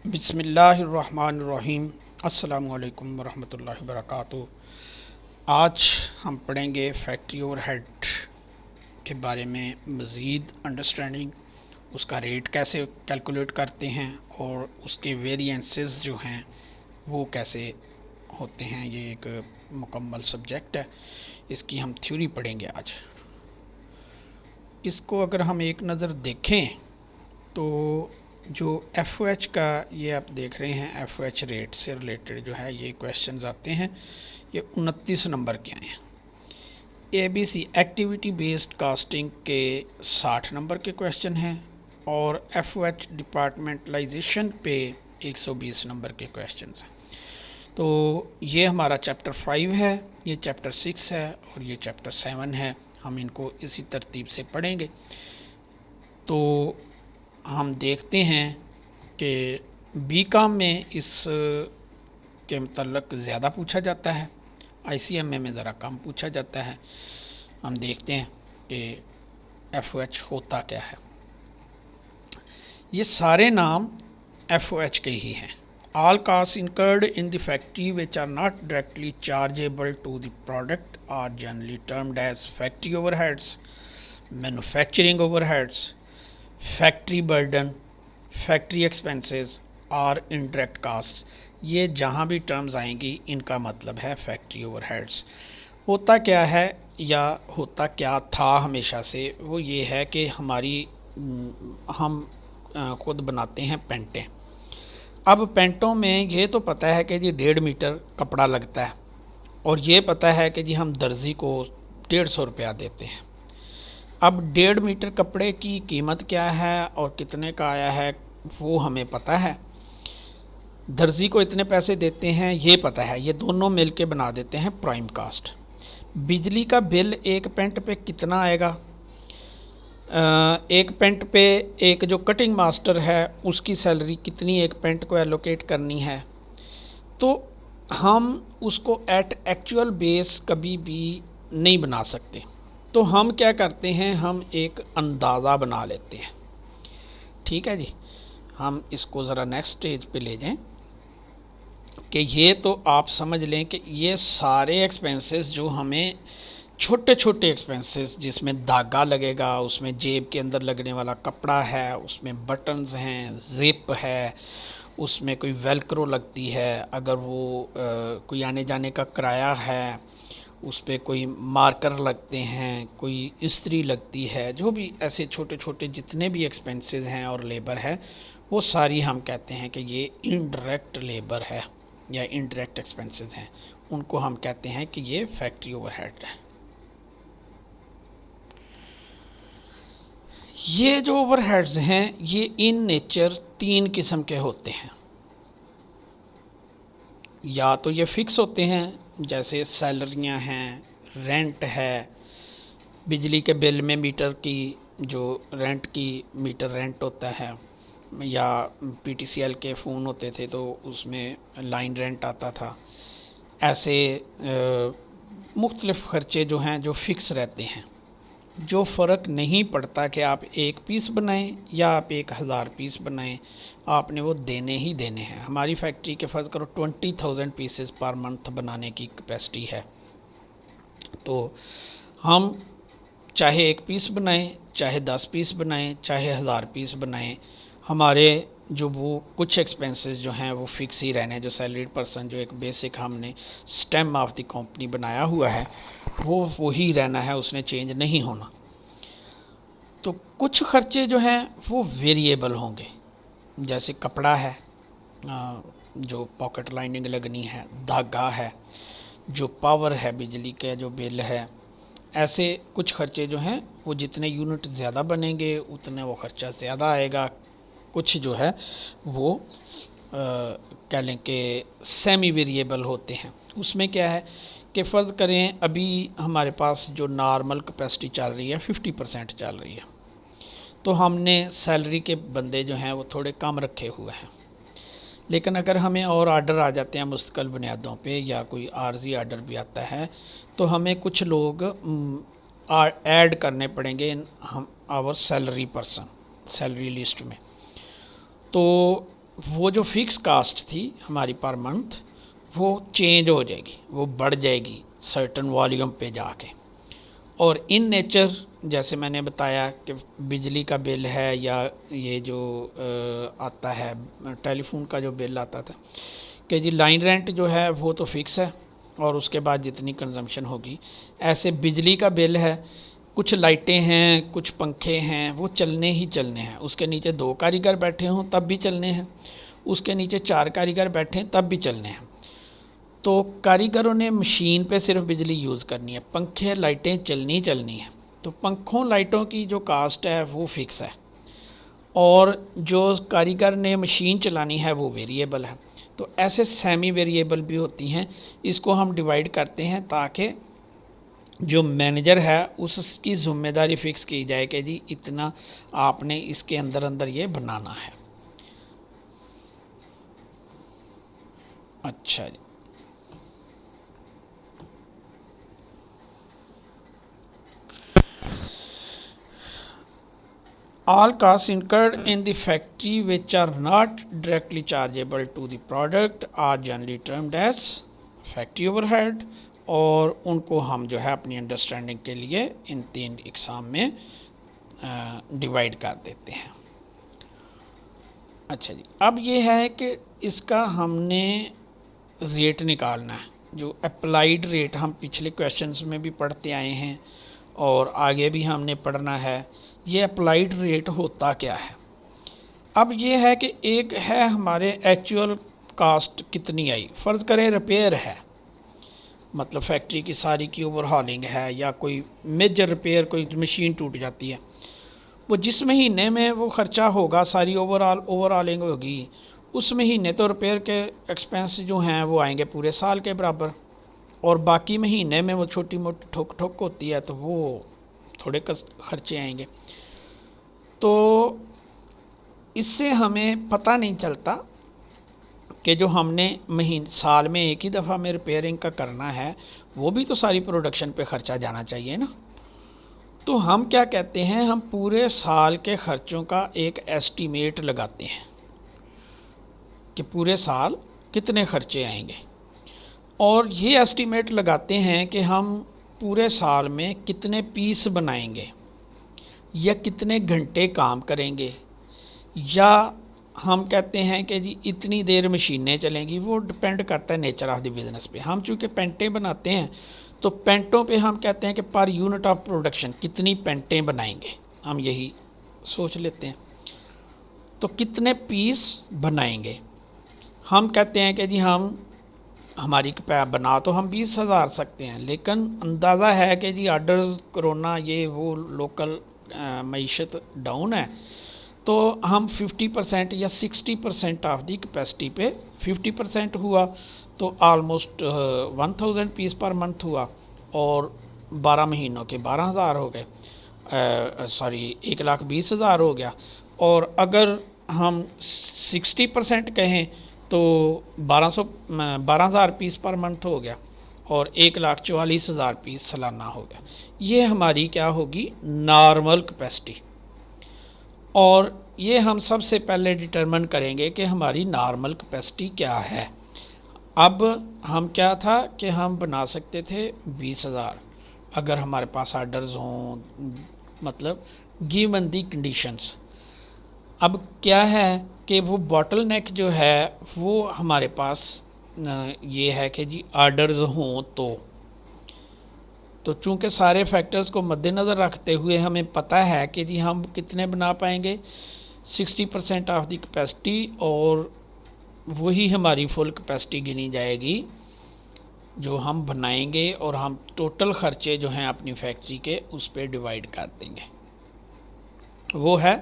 बिस्मिल्लाहिर्रहमानिर्रहीम। अस्सलामुअलैकुम वरहमतुल्लाहि वबरकातुहू। आज हम पढ़ेंगे फैक्ट्री ओवरहेड के बारे में मज़ीद अंडरस्टैंडिंग, उसका रेट कैसे कैलकुलेट करते हैं और उसके वेरिएंसेस जो हैं वो कैसे होते हैं। ये एक मुकम्मल सब्जेक्ट है, इसकी हम थ्योरी पढ़ेंगे आज। इसको अगर हम एक नज़र देखें तो जो एफ ओ एच का ये आप देख रहे हैं, एफ ओ एच रेट से रिलेटेड जो है ये क्वेश्चंस आते हैं। ये 29 नंबर के आए हैं। A B C activity based costing के 60 नंबर के क्वेश्चन हैं और एफ ओ एच डिपार्टमेंटलाइजेशन पे 120 नंबर के क्वेश्चंस हैं। तो ये हमारा चैप्टर 5 है, ये चैप्टर 6 है और ये चैप्टर 7 है। हम इनको इसी तरतीब से पढ़ेंगे। तो हम देखते हैं कि बी कॉम में इस के मतलब ज़्यादा पूछा जाता है, आईसीएमए में ज़रा कम पूछा जाता है। हम देखते हैं कि एफ ओ एच होता क्या है। ये सारे नाम एफ ओ एच के ही हैं। All cost incurred in the factory which are not directly chargeable to the product are generally termed as factory overheads, manufacturing overheads, factory burden, factory expenses और इनडायरेक्ट कास्ट। ये जहाँ भी terms आएंगी इनका मतलब है फैक्ट्री ओवरहेड्स। होता क्या है या होता क्या था हमेशा से, वो ये है कि हम खुद बनाते हैं पेंटें। अब पेंटों में ये तो पता है कि जी 1.5 मीटर कपड़ा लगता है और ये पता है कि जी हम दर्जी को 150 रुपया देते हैं। अब 1.5 मीटर कपड़े की कीमत क्या है और कितने का आया है वो हमें पता है, दर्जी को इतने पैसे देते हैं ये पता है, ये दोनों मिल के बना देते हैं प्राइम कास्ट। बिजली का बिल एक पेंट पे कितना आएगा, एक पेंट पे एक जो कटिंग मास्टर है उसकी सैलरी कितनी एक पेंट को एलोकेट करनी है, तो हम उसको एट एक्चुअल बेस कभी भी नहीं बना सकते। तो हम क्या करते हैं, हम एक अंदाज़ा बना लेते हैं। ठीक है जी, हम इसको ज़रा नेक्स्ट स्टेज पे ले जाएं कि ये तो आप समझ लें कि ये सारे एक्सपेंसेस जो हमें छोटे छोटे एक्सपेंसेस, जिसमें धागा लगेगा, उसमें जेब के अंदर लगने वाला कपड़ा है, उसमें बटन्स हैं, जिप है, उसमें कोई वेलक्रो लगती है, अगर वो कोई आने जाने का किराया है, उस पर कोई मार्कर लगते हैं, कोई इस्त्री लगती है, जो भी ऐसे छोटे छोटे जितने भी एक्सपेंसेस हैं और लेबर है वो सारी हम कहते हैं कि ये इनडायरेक्ट लेबर है या इनडायरेक्ट एक्सपेंसेस हैं। उनको हम कहते हैं कि ये फैक्ट्री ओवरहेड है। ये जो ओवरहेड्स हैं ये इन नेचर 3 किस्म के होते हैं। या तो ये फिक्स होते हैं जैसे सैलरियां हैं, रेंट है, बिजली के बिल में मीटर की जो रेंट की मीटर रेंट होता है, या पीटीसीएल के फ़ोन होते थे तो उसमें लाइन रेंट आता था। ऐसे मुख्तलिफ़ ख़र्चे जो हैं जो फ़िक्स रहते हैं, जो फ़र्क नहीं पड़ता कि आप 1 पीस बनाएं या आप 1000 पीस बनाएं, आपने वो देने ही देने हैं। हमारी फैक्ट्री के फ़र्ज़ करो 20,000 पीसेस पर मंथ बनाने की कैपेसिटी है, तो हम चाहे 1 पीस बनाएं, चाहे 10 पीस बनाएं, चाहे 1000 पीस बनाएं, हमारे जो वो कुछ एक्सपेंसेस जो हैं वो फिक्स ही रहने। जो सैलरीड पर्सन जो एक बेसिक हमने स्टेम ऑफ द कंपनी बनाया हुआ है वो ही रहना है, उसने चेंज नहीं होना। तो कुछ खर्चे जो हैं वो वेरिएबल होंगे, जैसे कपड़ा है, जो पॉकेट लाइनिंग लगनी है, धागा है, जो पावर है, बिजली का जो बिल है। ऐसे कुछ खर्चे जो हैं वो जितने यूनिट ज़्यादा बनेंगे उतने वो ख़र्चा ज़्यादा आएगा। कुछ जो है वो कह लें कि सेमी वेरिएबल होते हैं। उसमें क्या है कि फ़र्ज़ करें अभी हमारे पास जो नॉर्मल कैपेसिटी चल रही है 50% चल रही है, तो हमने सैलरी के बंदे जो हैं वो थोड़े कम रखे हुए हैं। लेकिन अगर हमें और आर्डर आ जाते हैं मुस्तकिल बुनियादों पे या कोई आर्जी आर्डर भी आता है तो हमें कुछ लोग ऐड करने पड़ेंगे हम hour salary person salary list में। तो वो जो फिक्स कास्ट थी हमारी पर मंथ वो चेंज हो जाएगी, वो बढ़ जाएगी सर्टन वॉल्यूम पे जाके। और इन नेचर जैसे मैंने बताया कि बिजली का बिल है या ये जो आता है टेलीफोन का जो बिल आता था कि जी लाइन रेंट जो है वो तो फिक्स है और उसके बाद जितनी कंजम्पशन होगी। ऐसे बिजली का बिल है, कुछ लाइटें हैं, कुछ पंखे हैं, वो चलने ही चलने हैं। उसके नीचे 2 कारीगर बैठे हों तब भी चलने हैं, उसके नीचे 4 कारीगर बैठे हैं तब भी चलने हैं। तो कारीगरों ने मशीन पे सिर्फ बिजली यूज़ करनी है, पंखे लाइटें चलनी चलनी है। तो पंखों लाइटों की जो कास्ट है वो फिक्स है और जो कारीगर ने मशीन चलानी है वो वेरिएबल है। तो ऐसे सेमी वेरिएबल भी होती हैं, इसको हम डिवाइड करते हैं ताकि जो मैनेजर है उसकी ज़िम्मेदारी फ़िक्स की जाए कि जी इतना आपने इसके अंदर अंदर ये बनाना है। अच्छा जी, all costs incurred in the factory which are not directly chargeable to the product are generally termed as factory overhead। और उनको हम जो है अपनी अंडरस्टैंडिंग के लिए इन 3 इकसाम में डिवाइड कर देते हैं। अच्छा जी, अब ये है कि इसका हमने रेट निकालना है, जो अप्लाइड रेट हम पिछले क्वेश्चंस में भी पढ़ते आए हैं और आगे भी हमने पढ़ना है। ये अप्लाइड रेट होता क्या है? अब ये है कि एक है हमारे एक्चुअल कास्ट कितनी आई, फ़र्ज़ करें रिपेयर है, मतलब फैक्ट्री की सारी की ओवरहॉलिंग है या कोई मेजर रिपेयर, कोई मशीन टूट जाती है, वो जिस महीने में वो ख़र्चा होगा सारी ओवरऑलिंग होगी, उस महीने तो रिपेयर के एक्सपेंस जो हैं वो आएंगे पूरे साल के बराबर, और बाकी महीने में वो छोटी मोटी ठोक ठोक होती है तो वो थोड़े खर्चे आएंगे। तो इससे हमें पता नहीं चलता कि जो हमने साल में एक ही दफ़ा में रिपेयरिंग का करना है वो भी तो सारी प्रोडक्शन पे ख़र्चा जाना चाहिए ना। तो हम क्या कहते हैं, हम पूरे साल के ख़र्चों का एक एस्टीमेट लगाते हैं कि पूरे साल कितने खर्चे आएंगे, और ये एस्टीमेट लगाते हैं कि हम पूरे साल में कितने पीस बनाएंगे या कितने घंटे काम करेंगे, या हम कहते हैं कि जी इतनी देर मशीनें चलेंगी। वो डिपेंड करता है नेचर ऑफ द बिज़नेस पे। हम चूँकि पेंटें बनाते हैं तो पेंटों पे हम कहते हैं कि पर यूनिट ऑफ प्रोडक्शन कितनी पेंटें बनाएंगे, हम यही सोच लेते हैं। तो कितने पीस बनाएंगे, हम कहते हैं कि जी हम हमारी बना तो हम 20,000 सकते हैं, लेकिन अंदाज़ा है कि जी ऑर्डर्स कोरोना ये वो लोकल मईशत डाउन है, तो हम 50% या 60% ऑफ दी कैपेसिटी पे 50% हुआ तो ऑलमोस्ट 1000 पीस पर मंथ हुआ और 12 महीनों के 12,000 हो गए, सॉरी 1,20,000 हो गया। और अगर हम 60% कहें तो 12,000 पीस पर मंथ हो गया और 1,44,000 पीस सालाना हो गया। ये हमारी क्या होगी, नॉर्मल कैपेसिटी। और ये हम सबसे पहले डिटरमिन करेंगे कि हमारी नॉर्मल कैपेसिटी क्या है। अब हम क्या था कि हम बना सकते थे 20,000 अगर हमारे पास ऑर्डर्स हों, मतलब गिवन दी कंडीशंस। अब क्या है कि वो बॉटल नेक जो है वो हमारे पास ये है कि जी ऑर्डर्स हों तो चूँकि सारे फैक्टर्स को मद्देनज़र रखते हुए हमें पता है कि जी हम कितने बना पाएंगे, 60% ऑफ दी कैपेसिटी, और वही हमारी फुल कैपेसिटी गिनी जाएगी जो हम बनाएंगे, और हम टोटल ख़र्चे जो हैं अपनी फैक्ट्री के उस पर डिवाइड कर देंगे। वो है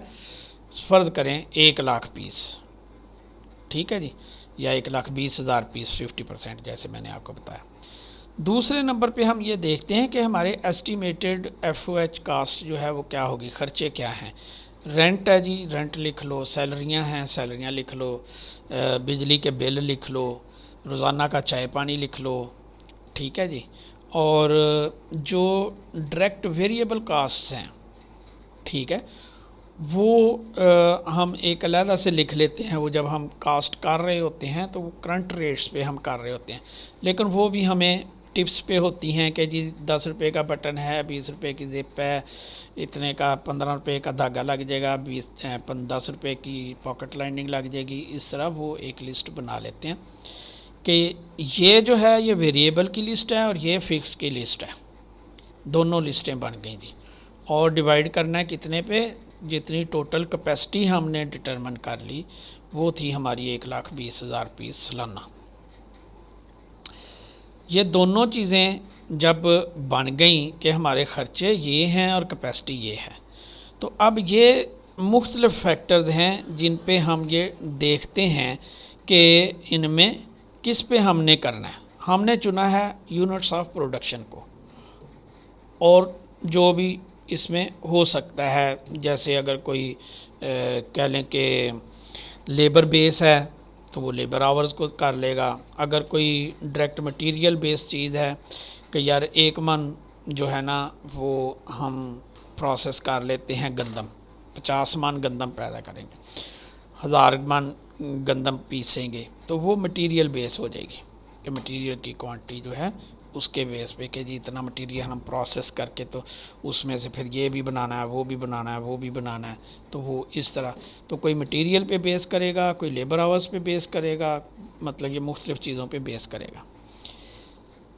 फ़र्ज़ करें 1,00,000 पीस, ठीक है जी, या 1,20,000 पीस 50% जैसे मैंने आपको बताया। दूसरे नंबर पे हम ये देखते हैं कि हमारे एस्टीमेटेड FOH कास्ट जो है वो क्या होगी, ख़र्चे क्या हैं। रेंट है जी, रेंट लिख लो, सैलरियां हैं, सैलरियां लिख लो, बिजली के बिल लिख लो, रोज़ाना का चाय पानी लिख लो, ठीक है जी। और जो डायरेक्ट वेरिएबल कास्ट हैं, ठीक है, वो हम एक अलहदा से लिख लेते हैं। वो जब हम कास्ट कर रहे होते हैं तो वो करंट रेट्स पे हम कर रहे होते हैं, लेकिन वो भी हमें टिप्स पे होती हैं कि जी 10 रुपये का बटन है, 20 रुपये की ज़िप है, इतने का 15 रुपये का धागा लग जाएगा, 10 रुपये की पॉकेट लाइनिंग लग जाएगी। इस तरह वो एक लिस्ट बना लेते हैं कि ये जो है ये वेरिएबल की लिस्ट है और ये फ़िक्स की लिस्ट है। दोनों लिस्टें बन गई थी और डिवाइड करना है कितने पे, जितनी टोटल कैपेसिटी हमने डिटरमिन कर ली वो थी हमारी 1,20,000 पीस सालाना। ये दोनों चीज़ें जब बन गई कि हमारे ख़र्चे ये हैं और कैपेसिटी ये है, तो अब ये मुख्तलिफ़ फैक्टर्स हैं जिन पे हम ये देखते हैं कि इनमें किस पे हमने करना है। हमने चुना है यूनिट्स ऑफ प्रोडक्शन को, और जो भी इसमें हो सकता है, जैसे अगर कोई कह लें कि लेबर बेस है तो वो लेबर आवर्स को कर लेगा। अगर कोई डायरेक्ट मटेरियल बेस चीज़ है कि यार 1 मन जो है ना वो हम प्रोसेस कर लेते हैं गंदम, 50 मन गंदम पैदा करेंगे, 1000 मन गंदम पीसेंगे, तो वो मटेरियल बेस हो जाएगी कि मटेरियल की क्वांटिटी जो है उसके बेस पे कि जी इतना मटेरियल हम प्रोसेस करके तो उसमें से फिर ये भी बनाना है, वो भी बनाना है, वो भी बनाना है, तो वो इस तरह तो कोई मटेरियल पे बेस करेगा, कोई लेबर आवर्स पे बेस करेगा, मतलब ये मुख्तलिफ़ चीज़ों पे बेस करेगा।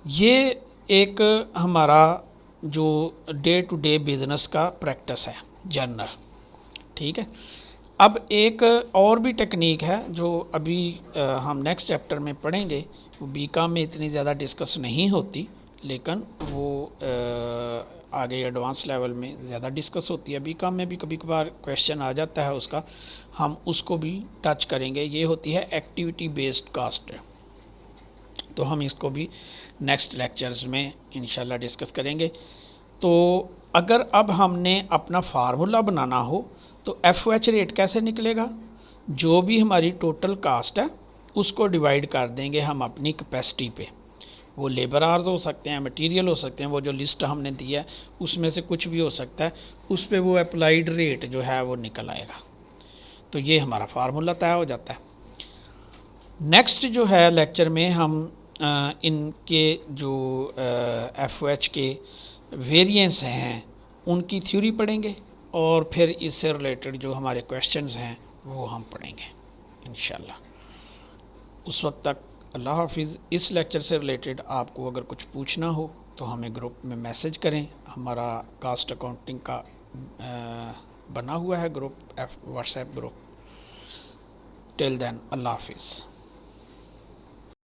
ये एक हमारा जो डे टू डे बिज़नेस का प्रैक्टिस है जनरल, ठीक है। अब एक और भी टेक्निक है जो अभी हम नेक्स्ट चैप्टर में पढ़ेंगे, वो बीकॉम में इतनी ज़्यादा डिस्कस नहीं होती, लेकिन वो आगे एडवांस लेवल में ज़्यादा डिस्कस होती है। बीकॉम में भी कभी कभार क्वेश्चन आ जाता है उसका, हम उसको भी टच करेंगे। ये होती है एक्टिविटी बेस्ड कास्ट, तो हम इसको भी नेक्स्ट लेक्चर्स में इंशाल्लाह डिस्कस करेंगे। तो अगर अब हमने अपना फार्मूला बनाना हो तो FOH रेट कैसे निकलेगा, जो भी हमारी टोटल कास्ट है उसको डिवाइड कर देंगे हम अपनी कैपेसिटी पे। वो लेबर आवर्स हो सकते हैं, मटेरियल हो सकते हैं, वो जो लिस्ट हमने दी है उसमें से कुछ भी हो सकता है, उस पर वो अप्लाइड रेट जो है वो निकल आएगा। तो ये हमारा फार्मूला तय हो जाता है। नेक्स्ट जो है लेक्चर में हम इनके जो FOH के वेरिएंस हैं उनकी थ्योरी पढ़ेंगे, और फिर इससे रिलेटेड जो हमारे क्वेश्चंस हैं वो हम पढ़ेंगे इंशाल्लाह। उस वक्त तक अल्लाह हाफिज़। इस लेक्चर से रिलेटेड आपको अगर कुछ पूछना हो तो हमें ग्रुप में मैसेज करें। हमारा कास्ट अकाउंटिंग का बना हुआ है group, WhatsApp group. Till then अल्लाह हाफिज़।